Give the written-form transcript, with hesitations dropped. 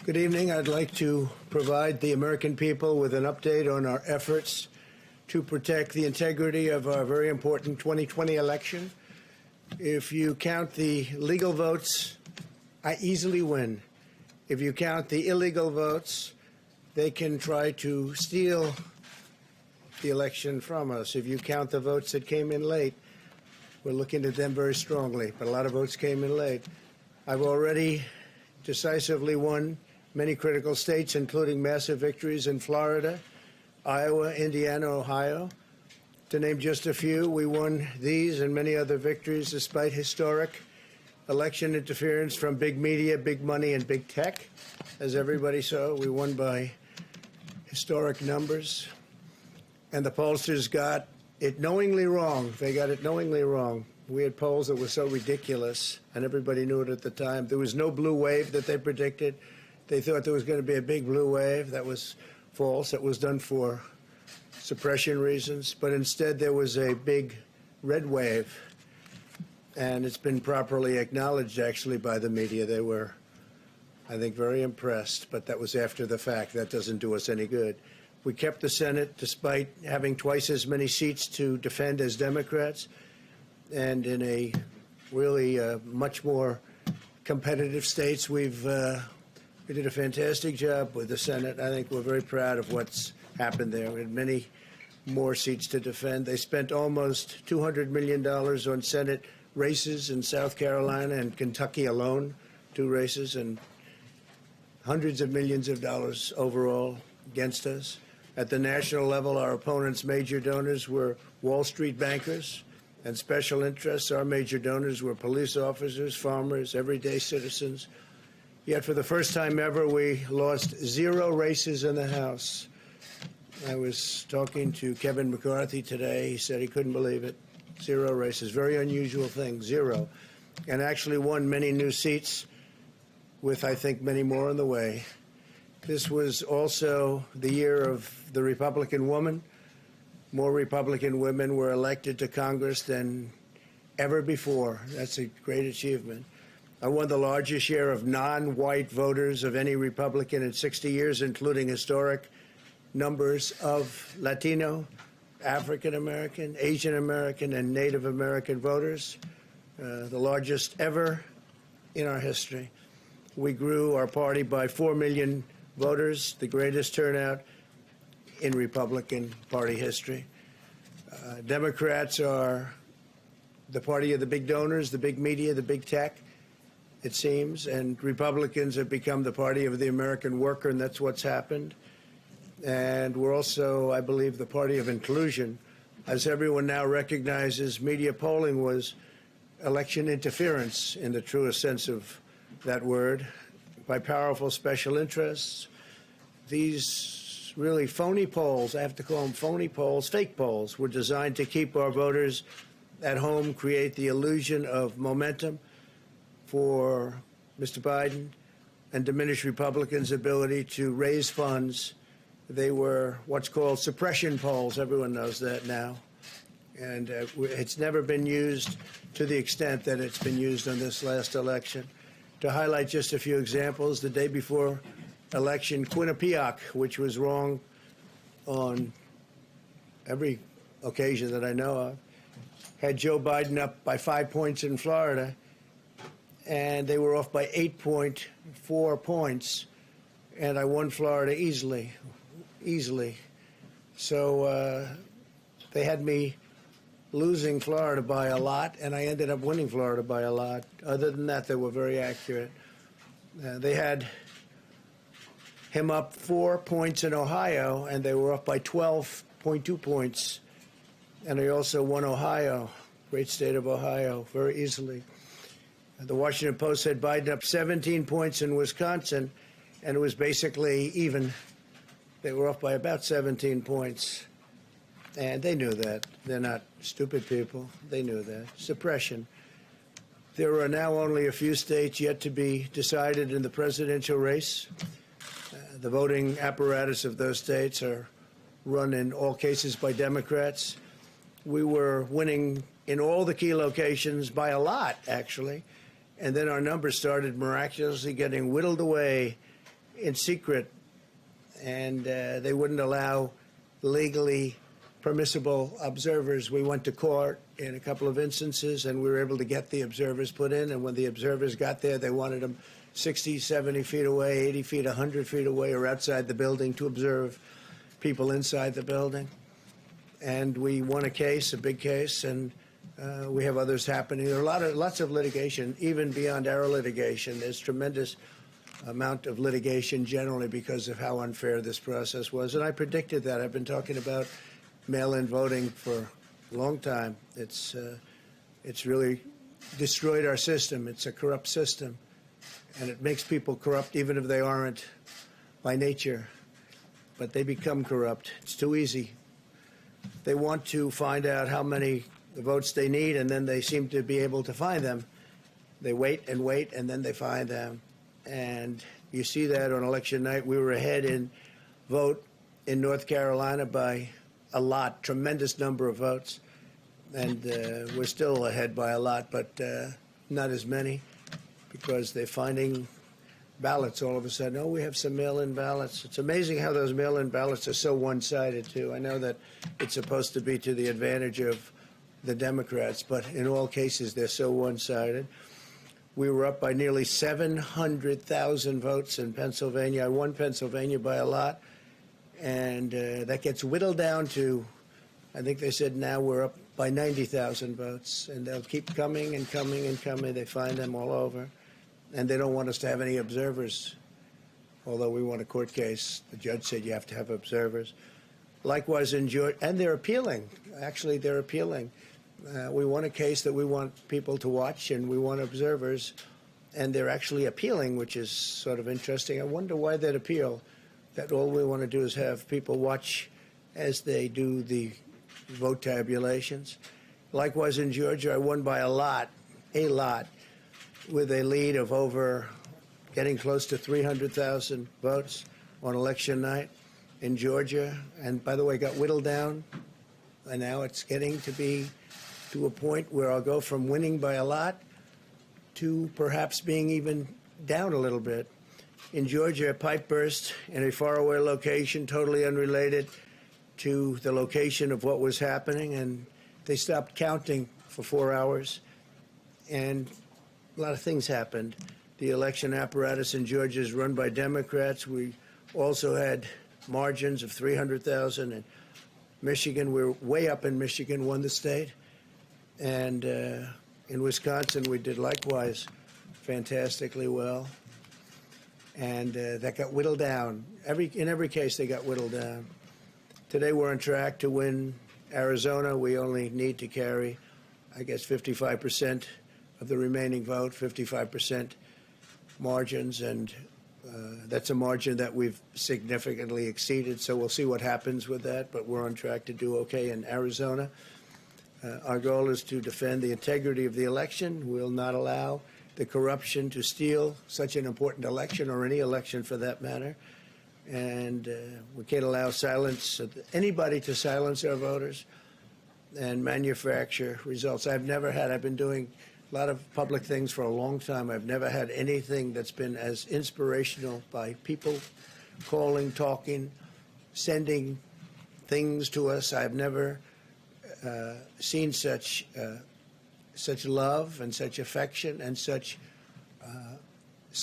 Good evening. I'd like to provide the American people with an update on our efforts to protect the integrity of our very important 2020 election. If you count the legal votes, I easily win. If you count the illegal votes, they can try to steal the election from us. If you count the votes that came in late, we're looking at them very strongly, but a lot of votes came in late. I've already decisively won many critical states, including massive victories in Florida, Iowa, Indiana, Ohio. To name just a few, we won these and many other victories despite historic election interference from big media, big money, and big tech. As everybody saw, we won by historic numbers. And the pollsters got it knowingly wrong. They got it knowingly wrong. We had polls that were so ridiculous, and everybody knew it at the time. There was no blue wave that they predicted. They thought there was going to be a big blue wave. That was false. It was done for suppression reasons. But instead, there was a big red wave. And it's been properly acknowledged, actually, by the media. They were, I think, very impressed. But that was after the fact. That doesn't do us any good. We kept the Senate despite having twice as many seats to defend as Democrats. And in a really much more competitive states, we did a fantastic job with the Senate. I think we're very proud of what's happened there. We had many more seats to defend. They spent almost $200 million on Senate races in South Carolina and Kentucky alone, 2 races, and hundreds of millions of dollars overall against us. At the national level, our opponents' major donors were Wall Street bankers and special interests. Our major donors were police officers, farmers, everyday citizens. Yet for the first time ever, we lost 0 races in the House. I was talking to Kevin McCarthy today. He said he couldn't believe it. 0 races. Very unusual thing, 0. And actually won many new seats with, I think, many more on the way. This was also the year of the Republican woman. More Republican women were elected to Congress than ever before. That's a great achievement. I won the largest share of non-white voters of any Republican in 60 years, including historic numbers of Latino, African American, Asian American, and Native American voters, the largest ever in our history. We grew our party by 4 million voters, the greatest turnout in Republican Party history. Democrats are the party of the big donors, the big media, the big tech, it seems, and Republicans have become the party of the American worker, and that's what's happened. And we're also, I believe, the party of inclusion. As everyone now recognizes, media polling was election interference in the truest sense of that word by powerful special interests. These really phony polls, I have to call them phony polls, fake polls, were designed to keep our voters at home, create the illusion of momentum for Mr. Biden, and diminish Republicans' ability to raise funds. They were what's called suppression polls. Everyone knows that now. And it's never been used to the extent that it's been used on this last election. To highlight just a few examples, the day before election, Quinnipiac, which was wrong on every occasion that I know of, had Joe Biden up by 5 points in Florida, and they were off by 8.4 points, and I won Florida easily. So they had me losing Florida by a lot, and I ended up winning Florida by a lot. Other than that, they were very accurate. They had him up 4 points in Ohio, and they were up by 12.2 points. And I also won Ohio, great state of Ohio, very easily. The Washington Post said Biden up 17 points in Wisconsin, and it was basically even. They were off by about 17 points, and they knew that. They're not stupid people. They knew that. Suppression. There are now only a few states yet to be decided in the presidential race. The voting apparatus of those states are run in all cases by Democrats. We were winning in all the key locations by a lot, actually. And then our numbers started miraculously getting whittled away in secret, and they wouldn't allow legally permissible observers. We went to court in a couple of instances, and we were able to get the observers put in. And when the observers got there, they wanted them 60, 70 feet away, 80 feet, 100 feet away, or outside the building to observe people inside the building. And we won a case, a big case, and we have others happening. There are lots of litigation, even beyond our litigation. There's tremendous amount of litigation generally because of how unfair this process was. And I predicted that. I've been talking about mail-in voting for a long time. It's really destroyed our system. It's a corrupt system, and it makes people corrupt even if they aren't by nature. But they become corrupt. It's too easy. They want to find out how many votes they need, and then they seem to be able to find them. They wait, and then they find them. And you see that on election night. We were ahead in vote in North Carolina by a lot, tremendous number of votes. And we're still ahead by a lot, but not as many, because they're finding ballots all of a sudden. Oh, we have some mail-in ballots. It's amazing how those mail-in ballots are so one-sided, too. I know that it's supposed to be to the advantage of the Democrats, but in all cases, they're so one-sided. We were up by nearly 700,000 votes in Pennsylvania. I won Pennsylvania by a lot, and that gets whittled down to, I think they said now we're up by 90,000 votes, and they'll keep coming and coming and coming. They find them all over, and they don't want us to have any observers, although we won a court case. The judge said you have to have observers. Likewise in Georgia, and they're appealing. Actually, they're appealing. We won a case that we want people to watch, and we want observers, and they're actually appealing, which is sort of interesting. I wonder why they'd appeal, that all we want to do is have people watch as they do the vote tabulations. Likewise in Georgia, I won by a lot, with a lead of over getting close to 300,000 votes on election night in Georgia. And by the way, got whittled down, and now it's getting to be to a point where I'll go from winning by a lot to perhaps being even down a little bit. In Georgia, a pipe burst in a faraway location, totally unrelated to the location of what was happening, and they stopped counting for 4 hours, and a lot of things happened. The election apparatus in Georgia is run by Democrats. We also had margins of 300,000. In Michigan, we're way up in Michigan, won the state. And in Wisconsin, we did likewise fantastically well. And that got whittled down. In every case, they got whittled down. Today, we're on track to win Arizona. We only need to carry, I guess, 55% of the remaining vote, 55% margins. And that's a margin that we've significantly exceeded. So we'll see what happens with that. But we're on track to do okay in Arizona. Our goal is to defend the integrity of the election. We'll not allow the corruption to steal such an important election, or any election for that matter. And we can't allow anybody to silence our voters and manufacture results. I've been doing a lot of public things for a long time. I've never had anything that's been as inspirational, by people calling, talking, sending things to us. I've never seen such love and such affection and such